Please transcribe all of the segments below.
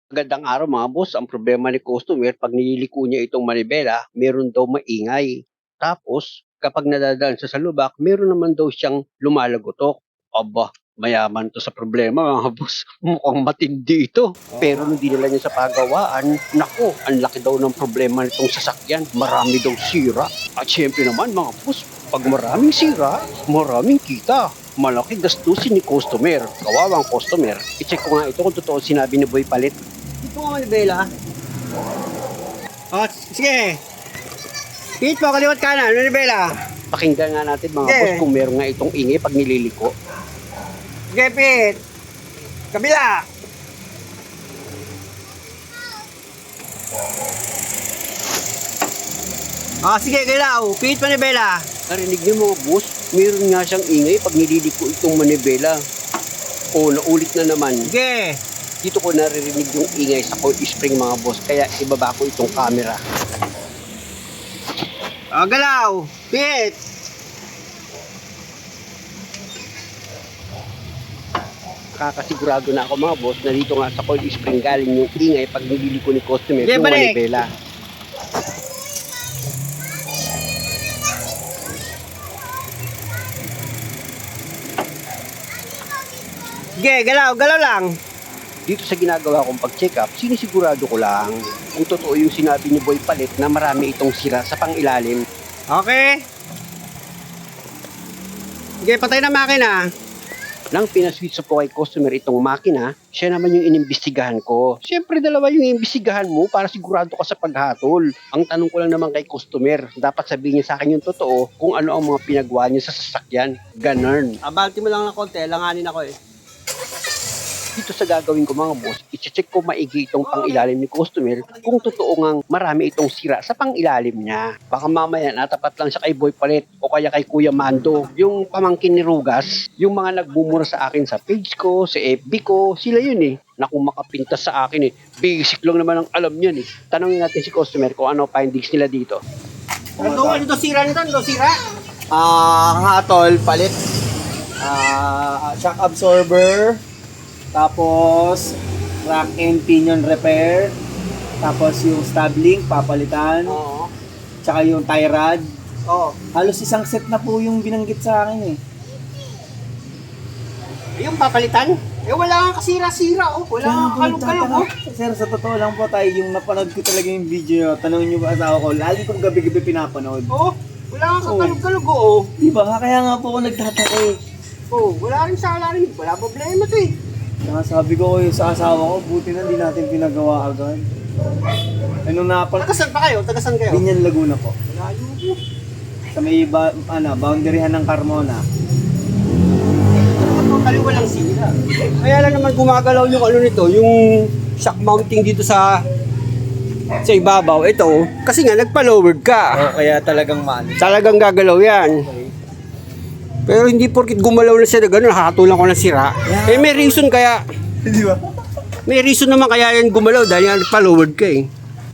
Magandang araw mga boss, ang problema ni customer 'pag nililiko niya itong manibela, meron daw maingay. Tapos kapag nadadaan siya sa lubak, meron naman daw siyang lumalagotok. Aba, mayaman 'to sa problema mga boss, mukhang matindi ito. Pero nung dinala niya sa pagawaan, naku, ang laki daw ng problema nitong sasakyan, marami daw sira. At siyempre naman mga boss, 'pag maraming sira, maraming kita. Malaki gastusin ni customer, kawawang customer. I-check ko nga ito kung totoo sinabi ni Boy Palit. Ito nga Manibela. Sige. Pit mo, kaliwat kanan, Manibela. Pakinggan nga natin mga Sige. boss kung meron nga itong ingay pag nililiko. Sige, Pit. Kabila. Sige, galaw. Pit, Manibela. Narinig niyo mga boss, meron nga siyang ingay pag nililiko itong manibela. O, naulit na naman. Sige. Dito ko naririnig yung ingay sa coil spring mga boss, kaya ibaba ko itong camera. Galaw. Pit. Kakasigurado na ako mga boss na dito nga sa coil spring galing yung ingay pag nililiko ni customer Sige, yung balik. manibela. Sige, galaw. Galaw lang. Dito sa ginagawa kong pag-check up, sinisigurado ko lang kung totoo yung sinabi ni Boy Palit na marami itong sira sa pangilalim. Okay. Sige, patay na makina. Nang pinaswitch po kay customer itong makina, siya naman yung inimbestigahan ko. Siyempre dalawa yung inimbestigahan mo para sigurado ka sa paghatol. Ang tanong ko lang naman kay customer, dapat sabihin niya sa akin yung totoo kung ano ang mga pinagawa niya sa sasakyan. Ganun. Abanti mo lang ng konti. Langanin ako eh. Dito sa gagawin ko mga boss, i-check ko maigi itong pangilalim ni customer kung totoo ngang marami itong sira sa pangilalim niya. Baka mamaya natapat lang siya kay Boy Palit o kaya kay Kuya Mando. Yung pamangkin ni Rugas, yung mga nagmumura sa akin sa page ko, sa FB ko, sila yun eh. Na kung makapintas sa akin eh. Basic lang naman ang alam niyan eh. Tanongin natin si customer kung ano findings nila dito. Ano to sira nito? Ano to sira? Hatol, palit. Shock absorber. Tapos, rack and pinion repair. Tapos yung stab link, papalitan. Oo. Tsaka yung tie rod. Oo. Halos isang set na po yung binanggit sa akin eh. Yung papalitan? Wala kang kasira-sira oh. Wala kang kalog-kalog oh. Sir, sa totoo lang po tayo, yung napanood ko talaga yung video nyo, tanongin nyo ba asawa ko, lagi kong gabi-gabi pinapanood. Oh, wala kang kalog-kalog oh. Diba? Kaya nga po ako nagtataka eh. Oh, wala rin sala rin. Wala problema to eh. Kaya sabi ko sa asawa ko, buti na di natin pinagawa agad. Anong Tagasan pa kayo? Tagasan kayo? Binyan Laguna po. Layo po. Sa may boundaryhan ng Carmona. Totally walang sira. Kaya lang naman gumagalaw yung ano nito, yung shock mounting dito sa ibabaw. Ito, kasi nga nagpa-lowered ka. Kaya talagang Talagang gagalaw yan. Pero hindi porkit gumalaw na siya na gano'n, nakakatulang ko ng sira. Eh may reason kaya, Di ba? may reason naman kaya yan gumalaw dahil nga nagpa-lowered ka eh.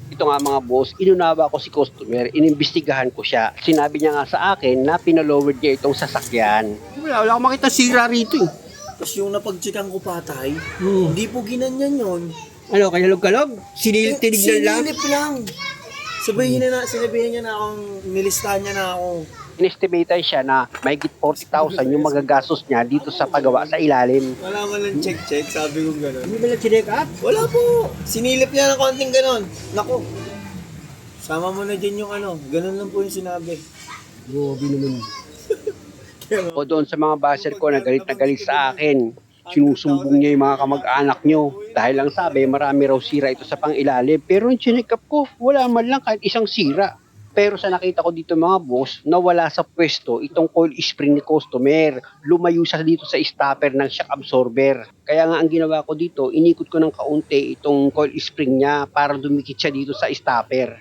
Ito nga mga boss, inunawa ko si customer, inimbestigahan ko siya. Sinabi niya nga sa akin na pinalowered niya itong sasakyan. Wala akong makita sira rito eh. Tapos yung napag-checkan ko patay, hindi po ginanyan yun. Ano, kalog-kalog? Tinignan lang? Sinilip lang. Sinabihan niya na akong, nilistahan niya na ako. Inestimate siya na may 40,000 yung magagastos niya dito sa paggawa sa ilalim. Wala man lang check-check, sabi ko gano'n. Hindi ba lang chinek up? Wala po. Sinilip niya ng konting gano'n. Naku. Sama mo na dyan yung gano'n lang po yung sinabi. Grabe naman. O doon sa mga basher ko na galit sa akin, sinusumbong niya yung mga kamag-anak nyo. Dahil lang sabi, marami raw sira ito sa pangilalim. Pero yung chinek up ko, wala man lang kahit isang sira. Pero sa nakita ko dito mga boss, nawala sa pwesto itong coil spring ni customer. Lumayo siya dito sa stopper ng shock absorber. Kaya nga ang ginawa ko dito, inikot ko ng kaunti itong coil spring niya para dumikit siya dito sa stopper.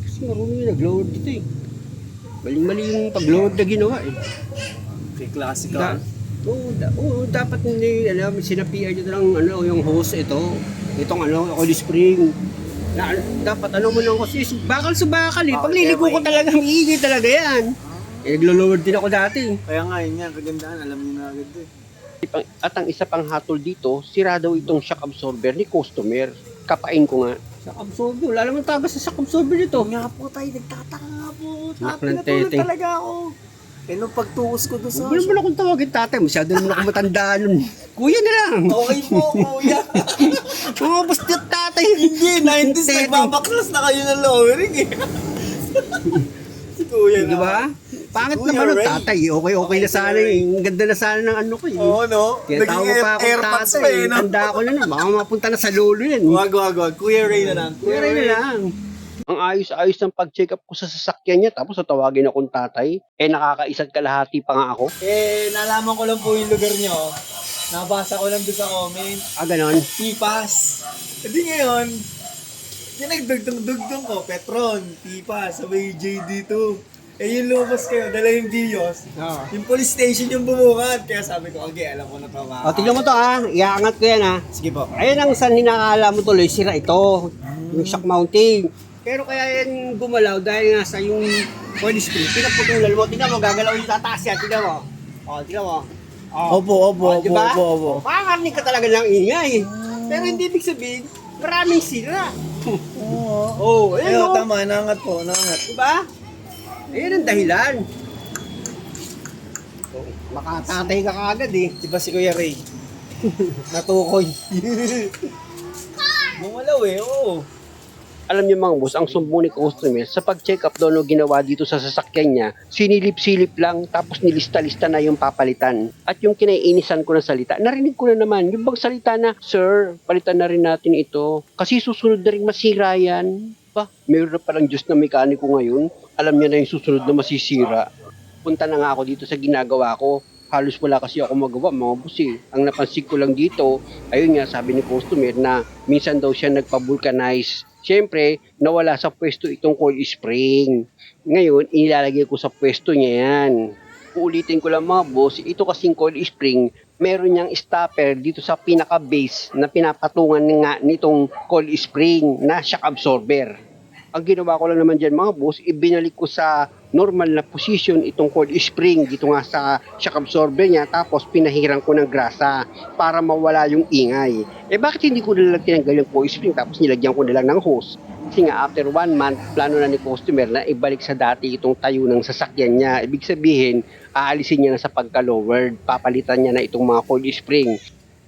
Kasi marunong yung nag-load dito eh. Maling-mali yung pag-load na ginawa eh. Okay, classical. Dapat hindi, sinapian nyo lang yung hose ito. Itong coil spring. Dapat mo lang kasi bakal-subakal eh. Pagliligo ko talaga, maigi talaga yan. Eh, naglo-lower din ako dati. Kaya nga, yun nga, kagandahan, alam niyo na agad eh. At ang isa pang hatol dito, sira daw itong shock absorber ni customer. Kapain ko nga. Shock absorber. Wala naman tagas sa shock absorber nito. Nga po tayo, nagtataka nga po. Anak ng Pinatulog tete. talaga ako. Eh, nung pagtuos ko doon sa... Huwag mo na akong tawagin tatay. Masyado naman ako matandaan nun. Kuya na lang. Okay po, kuya. Oo, basta tatay. Hindi, 90s, Tete. nagbabaklas na kayo ng lowering eh. Si kuya na. Di ba? Pangit Kuya naman ng Ray. tatay. Okay na sana eh. Ang ganda na sana ng ano ko eh. Oo, no? Kaya Naging tawag pa ako airpods tatay. pa eh, no? Tanda ko na Baka mapunta na sa lolo yan. Wag. Kuya Ray na lang. Kuya Ray na lang. Ang ayos-ayos ng pag-check up ko sa sasakyan niya, tapos tatawagin akong tatay. Nakakaisang kalahati pa nga ako. Eh, nalaman ko lang po yung lugar nyo. Nabasa ko lang doon sa comment. Ganon. Pipas. Hindi ngayon, yung nagdugtong-dugtong ko, Petron, Pipas, sabay J dito. Eh, yung lumabas kayo, dala yung Dios. Oo. Yung police station yung bumukat. Kaya sabi ko, okay, alam ko na pa ba. O, tignan mo to Iaangat ko yan Sige po. Ayan ang saan hinakala mo tuloy, sira ito. Yung shock mounting. Pero kaya yan gumalaw dahil nga sa yung coil spring. Pinaputulan mo. Tignan mo, gagalaw yung tataas yan. Tignan mo. O, tignan mo. O, Opo. diba? Pakakarinig ka talaga ng ingay. Pero hindi ibig sabihin, maraming sira. Oo. Ayan o. Tama, nangat po, nangat. Diba? Ayan ang dahilan. Makatatay ka kagad eh. Di ba si Kuya Ray? Natukoy. Bumalaw eh, oo. Alam niyo mga boss, ang sumbong ni customer sa pag-check up daw no ginawa dito sa sasakyan niya, sinilip-silip lang tapos nilista-lista na yung papalitan. At yung kinaiinisan ko na salita, narinig ko na naman, yung bang salita na, Sir, palitan na rin natin ito kasi susunod na rin masira yan. Ba, mayroon na palang Diyos na mekaniko ngayon, alam niya na yung susunod na masisira. Punta na nga ako dito sa ginagawa ko. Halos wala kasi ako magawa mga boss eh. Ang napansin ko lang dito, ayun nga sabi ni customer na minsan daw siya nagpa-vulcanize. Siyempre, nawala sa pwesto itong coil spring. Ngayon, inilalagay ko sa pwesto niya yan. Uulitin ko lang mga boss, ito kasing coil spring, meron niyang stopper dito sa pinaka-base na pinapatungan nga nitong coil spring na shock absorber. Ang ginawa ko lang naman dyan mga boss, ibinalik ko sa normal na position itong coil spring dito nga sa shock absorber niya, tapos pinahirang ko ng grasa para mawala yung ingay. Bakit hindi ko nilang tinanggal yung coil spring tapos nilagyan ko nilang ng hose? Kasi nga after 1 month, plano na ni customer na ibalik sa dati itong tayo ng sasakyan niya. Ibig sabihin, aalisin niya na sa pagka-lowered, papalitan niya na itong mga coil spring.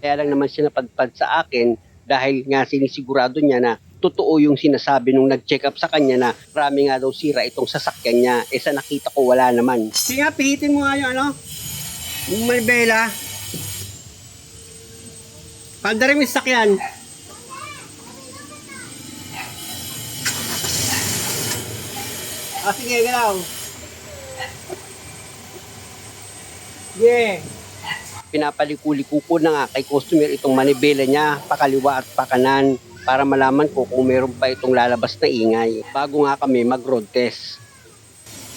Kaya lang naman siya napadpad sa akin dahil nga sinisigurado niya na totoo yung sinasabi nung nag-check up sa kanya na marami nga daw sira itong sasakyan niya. Sa nakita ko wala naman. Sige nga, pihitin mo nga yung ano, yung manibela. Pandarin mo yung sakyan. Sige, galaw. Sige. Pinapaliko-liko ko na nga kay customer itong manibela niya, pakaliwa at pakanan, para malaman ko kung meron pa itong lalabas na ingay bago nga kami mag-road test.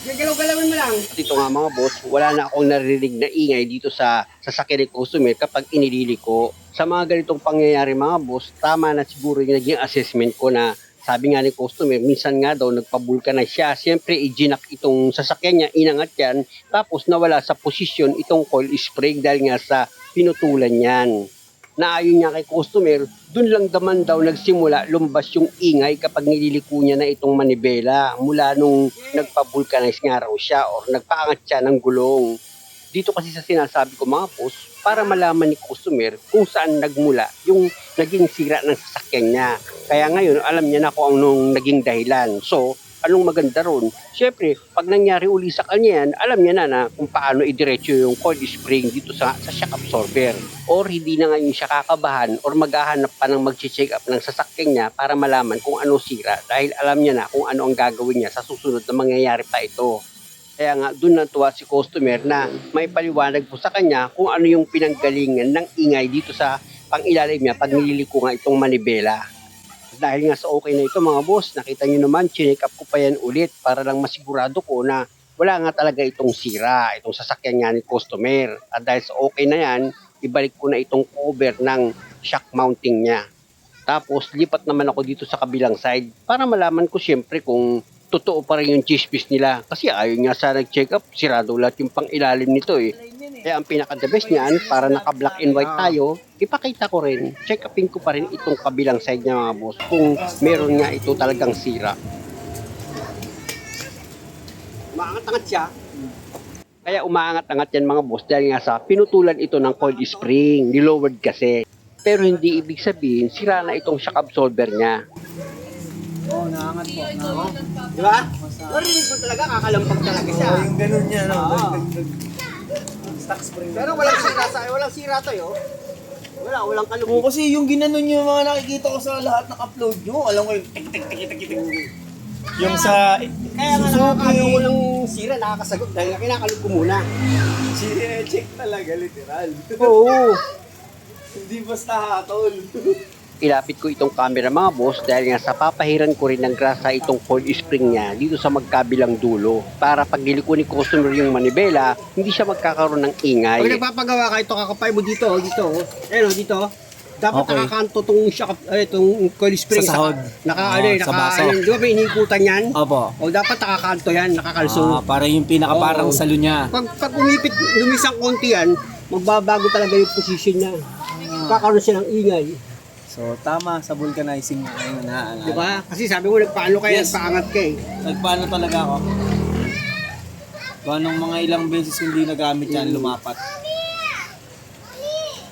Sige, galaw-galawin mo lang. At ito nga mga boss, wala na akong naririnig na ingay dito sa sasakyan ni customer kapag iniliko. Sa mga ganitong pangyayari mga boss, tama na siguro yung naging assessment ko na sabi nga ni customer, minsan nga daw nagpabulkanize siya. Siyempre, ijinak itong sasakyan niya, inangat yan, tapos nawala sa posisyon itong coil spring dahil nga sa pinutulan yan. Naayon niya kay customer, dun lang daman daw nagsimula lumbas yung ingay kapag nililiko niya na itong manibela mula nung nagpabulkanize nga raw siya or nagpaangat siya ng gulong. Dito kasi sa sinasabi ko mga boss, para malaman ni customer kung saan nagmula yung naging sira ng sasakyan niya. Kaya ngayon, alam niya na kung anong naging dahilan. So, anong maganda ron? Siyempre, pag nangyari uli sa kanya yan, alam niya na kung paano idiretso yung coil spring dito sa shock absorber. Or hindi na ngayon siya kakabahan or maghahanap pa ng mag-check up ng sasakyan niya para malaman kung ano sira dahil alam niya na kung ano ang gagawin niya sa susunod na mangyayari pa ito. Kaya nga, doon natuwa si customer na may paliwanag po sa kanya kung ano yung pinanggalingan ng ingay dito sa pangilalim niya pag nililiko nga itong manibela. Dahil nga sa okay na ito mga boss, nakita nyo naman, chinek up ko pa yan ulit para lang masigurado ko na wala nga talaga itong sira, itong sasakyan nga ni customer. At dahil sa okay na yan, ibalik ko na itong cover ng shock mounting niya. Tapos lipat naman ako dito sa kabilang side para malaman ko siyempre kung totoo pa rin yung chismis nila. Kasi ayun nga sa nag-check up, sirado lahat yung pangilalim nito eh. Kaya ang pinaka-the best niyan, para naka-black and white tayo, ipakita ko rin, check upin ko pa rin itong kabilang side niya mga boss, kung meron nga ito talagang sira. Maangat-angat siya. Kaya umaangat-angat yan mga boss dahil nga sa pinutulan ito ng coil spring, nilowered kasi. Pero hindi ibig sabihin, sira na itong shock absorber niya. Oo, naangat po. Di ba? Narinig mo talaga, kakalampag talaga siya. Oo, yung ganun niya, no? Oo. Stock spring. Pero walang sira to, yo. Walang Oo, kalungkot. kasi yung ginanon yung mga nakikita ko sa lahat ng upload nyo, alam ko yung tik. Yung sa Kaya nga nakakano ko ng sira, nakakasagot dahil nga kinakalog ko muna. check talaga, literal. Oo. Hindi basta hatol. Ilapit ko itong camera mga boss dahil nga sa papahiran ko rin ng grasa itong coil spring niya dito sa magkabilang dulo para pag niliko ni customer yung manibela, hindi siya magkakaroon ng ingay. Pag nagpapagawa ka, ito kakapay mo dito. Ayun, dito. Dapat Okay. nakakanto tong shock, itong coil spring. Sa sahod. Naka, Sa baso. di ba may inikutan yan? Opo. O dapat nakakanto yan, nakakalso. Para yung pinaka Oo. parang salo niya. Pag umipit, lumisang konti yan, magbabago talaga yung position niya. Kakaroon siya ng ingay. So, tama sa vulcanizing na ayun na. Di ba? Kasi sabi mo, nagpaano ka, Yes. nagpaangat ka eh. Nagpaano talaga ako? Nung mga ilang beses hindi nagamit yan, lumapat.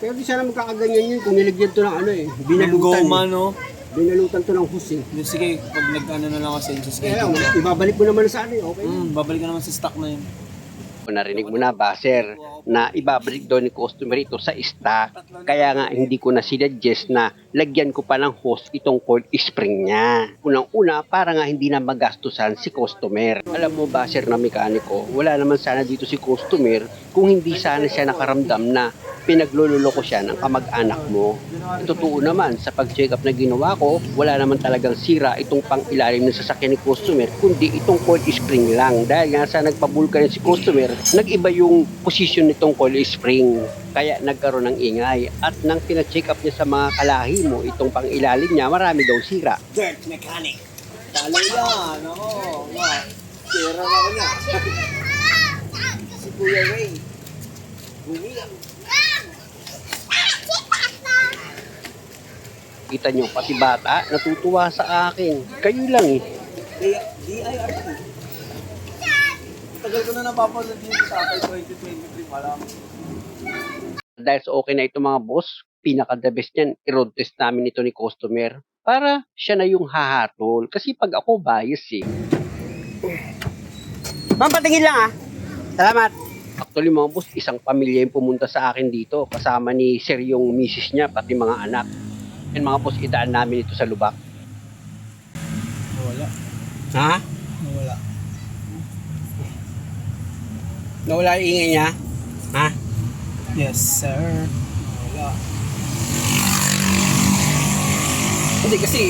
Pero di sana magkakaganyan yun kung nilagyan to ng ano eh. Yung Binalutan goma, eh. no? Binalutan to ng hose eh. Yung sige, pag nag-ano na lang ako sa inyo, Kaya lang, ibabalik mo naman sa ano eh. Okay. babalik ka naman sa stock na yun. Kung narinig mo na ba, sir, na ibabalik daw ni customer ito sa stock. Kaya nga hindi ko na sinuggest na lagyan ko pa ng hose itong coil spring niya. Unang-una, para nga hindi na magastusan si customer. Alam mo ba, sir na mekaniko, wala naman sana dito si customer kung hindi sana siya nakaramdam na pinaglululoko siya ng kamag-anak mo. Totoo naman, sa pag-check up na ginawa ko, wala naman talagang sira itong pang-ilalim ng sasakyan ni customer, kundi itong coil spring lang. Dahil nga sa nagpabulkan si customer, nag-iba yung position nitong coil spring. Kaya nagkaroon ng ingay. At nang pina-check up niya sa mga kalahi mo, itong pang-ilalim niya, marami daw sira. Dirt mechanic. Talo yan, ako. Sira na ako niya. Si Kuya Ray. Bumi. Kita nyo, pati bata, natutuwa sa akin. Kayo lang eh. DIRT. Tagal ko na napapanood dito sa 2023 pa lang. Dahil sa okay na ito mga boss, pinaka-the best niyan, i-road test namin ito ni customer para siya na yung hahatol. Kasi pag ako bias eh. Ma'am, patingin lang ah. Salamat. Actually mga boss, isang pamilya yung pumunta sa akin dito. Kasama ni sir yung misis niya, pati mga anak. And mga boss, idaan namin ito sa lubak. Wala. Ha? Wala. Nawala yung ingay niya? Ha? Yes, sir. Wala. Hindi kasi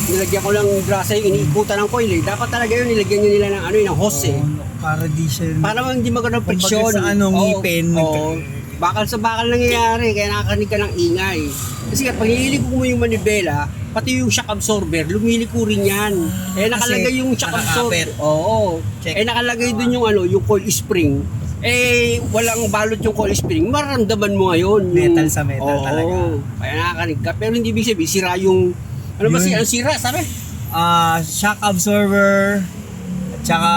nilagyan ko lang grasa yung iniikutan ng coil eh. Dapat talaga yun nilagyan nyo nila ng ano yung hose eh. Para di siya... Para hindi magkaroon ng Kumbaga friksyon. sa ano, ngipin, Oo. Bakal sa bakal nangyayari, kaya nakakanig ka ng ingay. Kasi pag nililiko mo yung manibela, pati yung shock absorber, lumiliko rin yan. Eh nakalagay yung shock absorber. nakakapit. Oo. Check. Eh nakalagay dun yung ano, yung coil spring. Eh walang balot yung coil spring, mararamdaman mo ngayon. Yung, Metal sa metal talaga. Kaya nakakanig ka. Pero hindi ibig sabihin, sira yung... Ano ba Yun. siya? Ang sira, sabi? Shock absorber, at saka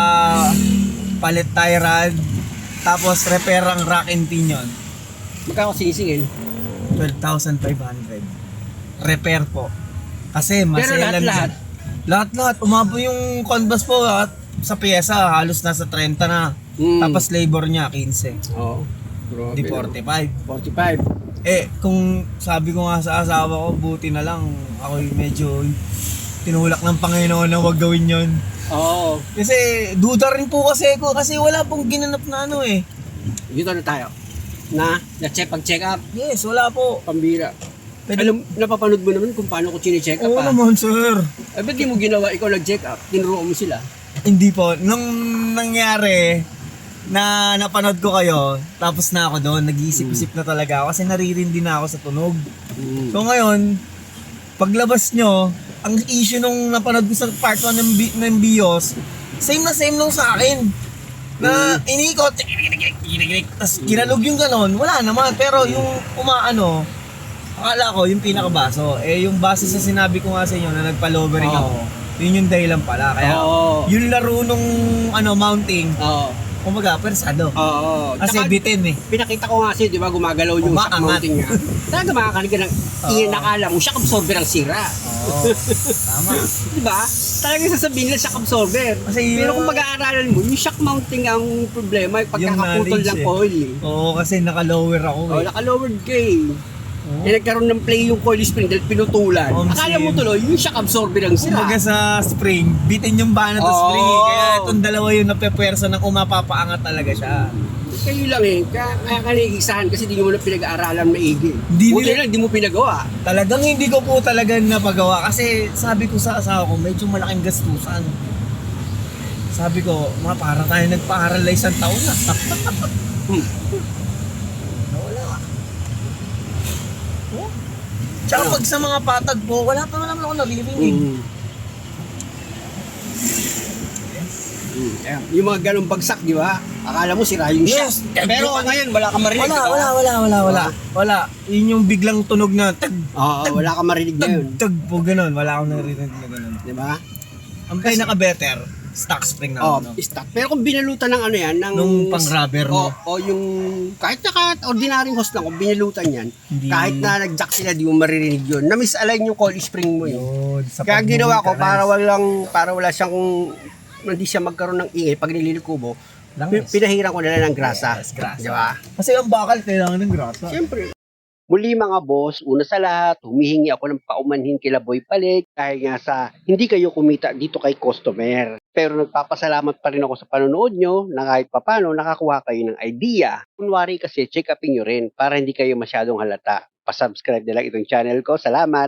palit tie rod, tapos repair ang rack and pinion. Magkano sinisingin? 12,500. Repair po. Kasi Pero maselan lahat-lahat? Lahat-lahat. Umabo yung canvas po at sa pyesa, halos nasa 30 na. Tapos labor niya, 15. Oo. Di 45. 45. Eh, kung sabi ko nga sa asawa ko, buti na lang ako medyo tinulak ng Panginoon na wag gawin yon. Oo. Kasi duda rin po kasi ko kasi wala pong ginanap na ano eh. Dito na tayo. Pag-check up, Yes, wala po. pambira. Pwede- Alam, napapanood mo naman kung paano ko chine-check up Oo ah. naman, sir. Eh, ba't di mo ginawa, ikaw nag-check up, tinuruan mo sila? Hindi po. Nung nangyari na napanood ko kayo, tapos na ako doon, nag-iisip-isip na talaga ako kasi naririndi na ako sa tunog. So ngayon, paglabas nyo, ang issue nung napanood ko sa part 1 ng BIOS, same na same nung sa akin. Na inikot, tapos kinalog yung ganon, wala naman. Pero yung umaano, akala ko yung pinakabaso. Yung base sa sinabi ko nga sa inyo na nagpa-lowering Oo. ako, yun yung dahilan pala. Kaya Oo. yung laro nung mounting, Oo. kumaga, persado. Oo. Kasi Tsaka, bitin eh. pinakita ko nga sa'yo, di ba, gumagalaw yung shock Umaangat. mounting niya. Talaga makakalig ka ng nakala mo, shock absorber ang sira. Oo, tama. Di ba? Talagang sasabihin nila shock absorber. Kasi Pero kung mag-aaralan mo, yung shock mounting ang problema, yung pagkakaputol knowledge ng eh. coil eh. Oo, kasi naka-lower ako Oh, eh. naka-lowered ka eh. Oo. Nagkaroon ng play yung coil spring dahil pinutulan. Oh, Akala mo same. tuloy, yung shock absorber ang sira. Kumbaga sa spring, bitin yung banat sa Oo. spring eh. Kaya itong dalawa yung napepwersa ng umapapaangat talaga siya. Kayo lang eh, kaya kanigisahan kasi di mo na pinag-aaralan maigi. Di Buti nila- lang, di mo pinagawa. Talagang hindi ko po talaga napagawa kasi sabi ko sa asawa ko, medyo malaking gastusan. Sabi ko, para tayo nagpa-aral na isang taon na. Nawala. Oh? Tsaka pag sa mga patag po, wala pa naman ako naririnig. Ayan. Yung mga ganong bagsak, di ba? Akala mo sira yung Yes. shock. Pero ngayon, wala kang marinig. Wala. Yun yung biglang tunog na tag, Oo, wala kang marinig tag, ngayon. tag po ganun. Wala akong naririnig na ganun. Di ba? Ang pinaka-better, stock spring na Oh, ano. stock. Pero kung binalutan ng ano yan, ng... Nung pang-rubber mo. O yung... Kahit ordinaryong hose lang, kung binalutan yan, Hindi. kahit na nag-jack sila, di mo maririnig yun. Na-misalign yung coil spring mo yun. Yun, sa Kaya ginawa ko, pag-vulcanize. para wala siyang... Hindi siya magkaroon ng ingay pag nililikubo. Langis. Pinahiran ko nila ng grasa. Yes, grasa. Di ba? Kasi ang bakal kailangan ng grasa. Siyempre. Muli mga boss, una sa lahat, humihingi ako ng paumanhin kila Boy Palig dahil nga sa hindi kayo kumita dito kay customer. Pero nagpapasalamat pa rin ako sa panonood nyo na kahit papano nakakuha kayo ng idea. Kunwari kasi check upin nyo rin para hindi kayo masyadong halata. Pa-subscribe na lang itong channel ko. Salamat!